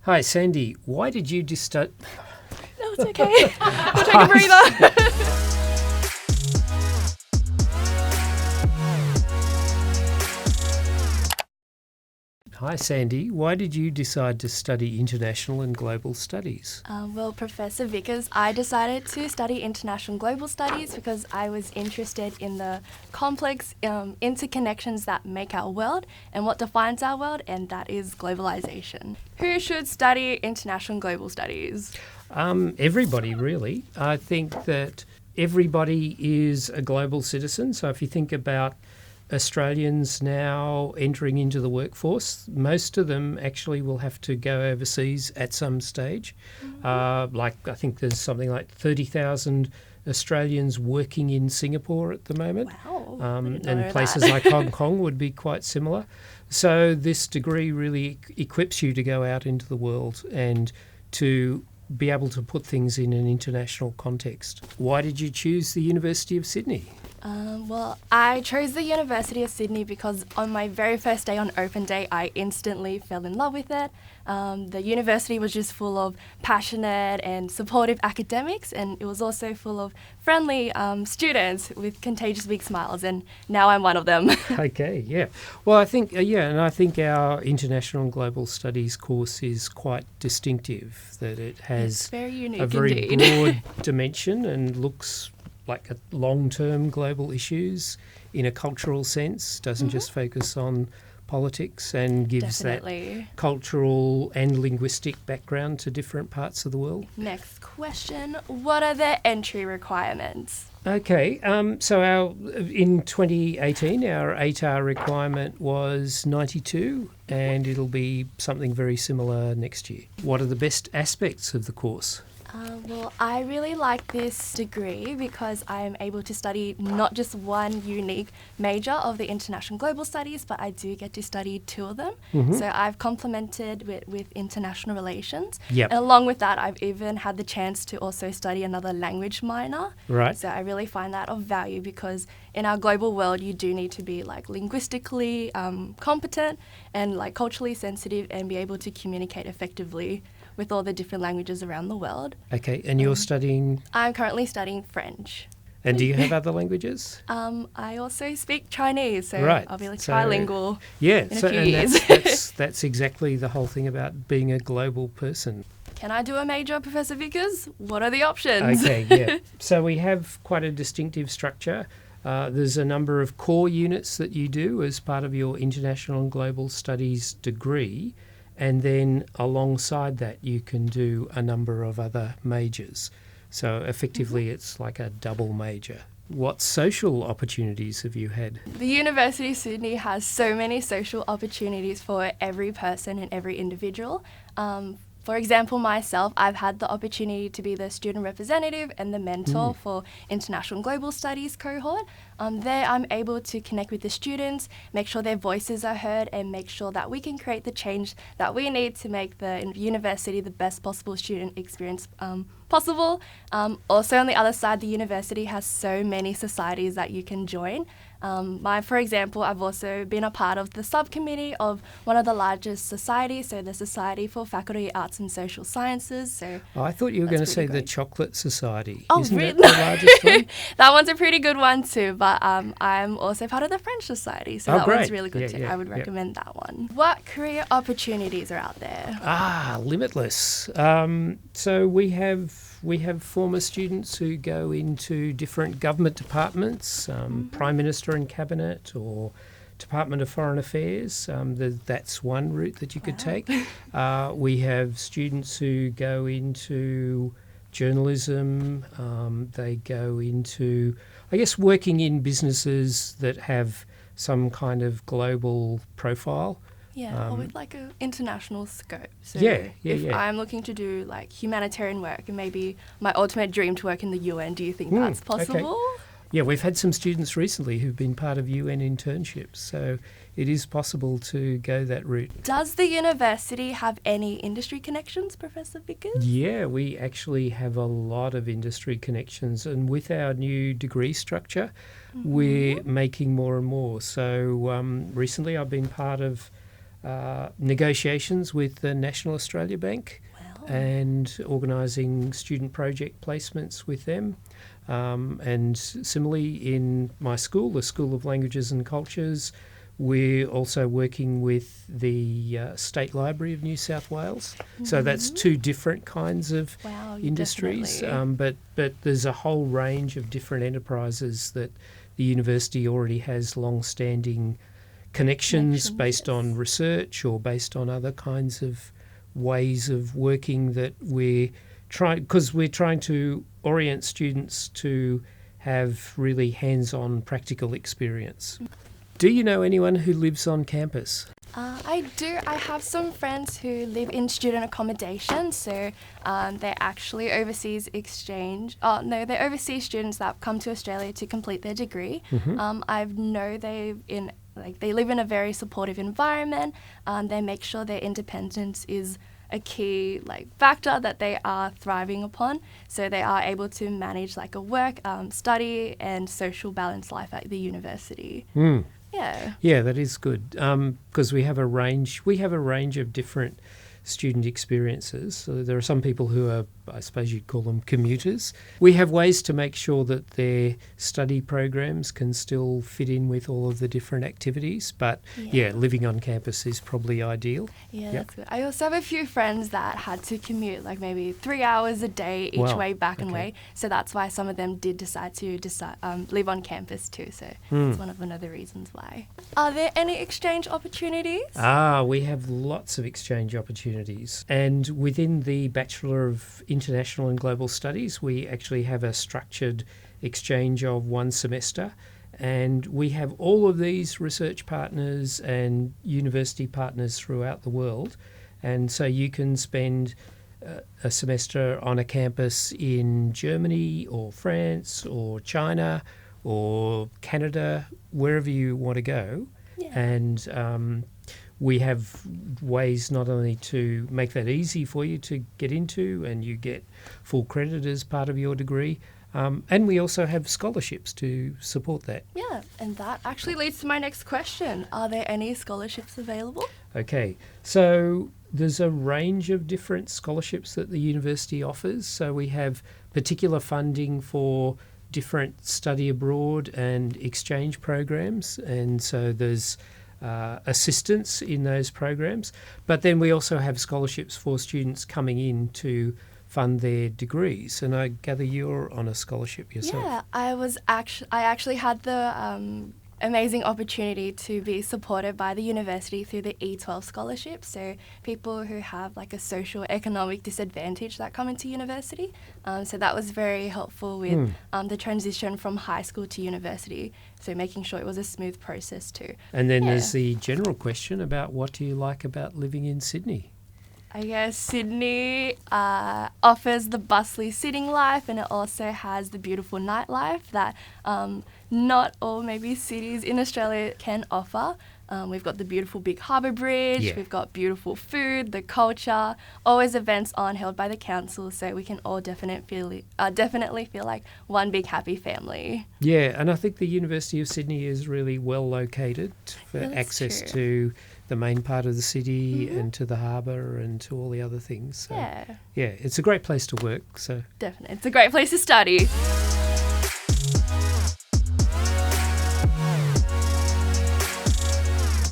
Hi, Sandy. Why did you decide... No, it's okay. We'll take a breather. Hi, Sandy. Why did you decide to study international and global studies? Well, Professor Vickers, I decided to study international global studies because I was interested in the complex interconnections that make our world and what defines our world, and that is globalization. Who should study international global studies? Everybody, really. I think that everybody is a global citizen. So if you think about Australians now entering into the workforce, most of them actually will have to go overseas at some stage. I think there's something like 30,000 Australians working in Singapore at the moment. Wow. And places like Hong Kong would be quite similar. So this degree really equips you to go out into the world and to be able to put things in an international context. Why did you choose the University of Sydney? Well, I chose the University of Sydney because on my very first day on open day, I instantly fell in love with it. The university was just full of passionate and supportive academics, and it was also full of friendly students with contagious big smiles, and now I'm one of them. Okay, yeah. Well, I think, and I think our International and Global Studies course is quite distinctive, that it has very unique a very indeed. broad dimension and looks like at long-term global issues in a cultural sense, doesn't just focus on politics, and gives Definitely. that cultural and linguistic background to different parts of the world. Next question, what are the entry requirements? Okay, so in 2018, our ATAR requirement was 92, and it'll be something very similar next year. What are the best aspects of the course? Well, I really like this degree because I am able to study not just one unique major of the international global studies, but I do get to study two of them. So I've complemented with international relations. Yep. And along with that, I've even had the chance to also study another language minor. Right. So I really find that of value because in our global world, you do need to be like linguistically competent and like culturally sensitive and be able to communicate effectively with all the different languages around the world. Okay, and you're studying? I'm currently studying French. And do you have other languages? I also speak Chinese, so Right. I'll be like So, trilingual Yeah, in a few years. That's exactly the whole thing about being a global person. Can I do a major, Professor Vickers? What are the options? Okay, yeah. So we have quite a distinctive structure. There's a number of core units that you do as part of your International and Global Studies degree. And then alongside that, you can do a number of other majors. So effectively, it's like a double major. What social opportunities have you had? The University of Sydney has so many social opportunities for every person and every individual. For example, myself, I've had the opportunity to be the student representative and the mentor for International and Global Studies cohort. There I'm able to connect with the students, make sure their voices are heard, and make sure that we can create the change that we need to make the university the best possible student experience possible. Also on the other side, the university has so many societies that you can join. For example, I've also been a part of the subcommittee of one of the largest societies, so the Society for Faculty Arts and Social Sciences. So I thought you were going to say pretty the great. Chocolate Society. Oh, Isn't really? that the largest one? That one's a pretty good one too, but I'm also part of the French Society, so that great. one's really good Yeah, too. yeah, I would yeah. recommend that one. What career opportunities are out there? Limitless. So we have former students who go into different government departments, Prime Minister and Cabinet, or Department of Foreign Affairs. That's one route that you could take. We have students who go into journalism. They go into, I guess, working in businesses that have some kind of global profile. Yeah, or with like an international scope. So Yeah. I'm looking to do like humanitarian work and maybe my ultimate dream to work in the UN, do you think that's possible? Okay. Yeah, we've had some students recently who've been part of UN internships, so it is possible to go that route. Does the university have any industry connections, Professor Vickers? Yeah, we actually have a lot of industry connections, and with our new degree structure, we're making more and more. So recently I've been part of negotiations with the National Australia Bank Wow. and organising student project placements with them. And similarly, in my school, the School of Languages and Cultures, we're also working with the State Library of New South Wales. So that's two different kinds of Wow, industries. definitely. But there's a whole range of different enterprises that the university already has long-standing connections based on research or based on other kinds of ways of working that we're trying to orient students to have really hands-on practical experience. Do you know anyone who lives on campus? I do. I have some friends who live in student accommodation, so they're actually overseas exchange. They're overseas students that come to Australia to complete their degree. I know they live in a very supportive environment. They make sure their independence is a key factor that they are thriving upon, so they are able to manage a work, study, and social balance life at the university. Yeah, that is good because we have a range. We have a range of different student experiences. So there are some people who are, I suppose you'd call them commuters. We have ways to make sure that their study programs can still fit in with all of the different activities. But living on campus is probably ideal. Yeah, that's good. I also have a few friends that had to commute maybe 3 hours a day each way back and way. So that's why some of them did decide to live on campus too. So that's one of another reasons why. Are there any exchange opportunities? We have lots of exchange opportunities. And within the Bachelor of International and Global Studies, we actually have a structured exchange of one semester. And we have all of these research partners and university partners throughout the world. And so you can spend a semester on a campus in Germany or France or China or Canada, wherever you want to go. And we have ways not only to make that easy for you to get into and you get full credit as part of your degree, and we also have scholarships to support that. Yeah, and that actually leads to my next question. Are there any scholarships available? Okay, so there's a range of different scholarships that the university offers. So we have particular funding for different study abroad and exchange programs, and so there's assistance in those programs. But then we also have scholarships for students coming in to fund their degrees. And I gather you're on a scholarship yourself. Yeah, I actually had the amazing opportunity to be supported by the university through the E12 scholarship. So people who have a socio-economic disadvantage that come into university. So that was very helpful with the transition from high school to university. So making sure it was a smooth process too. And then there's the general question about what do you like about living in Sydney? I guess Sydney offers the bustly sitting life, and it also has the beautiful nightlife that not all maybe cities in Australia can offer. We've got the beautiful Big Harbour Bridge, we've got beautiful food, the culture, always events on held by the council, so we can all definitely feel like one big happy family. Yeah, and I think the University of Sydney is really well located for access to the main part of the city and to the harbour and to all the other things. So, it's a great place to work. So definitely, it's a great place to study.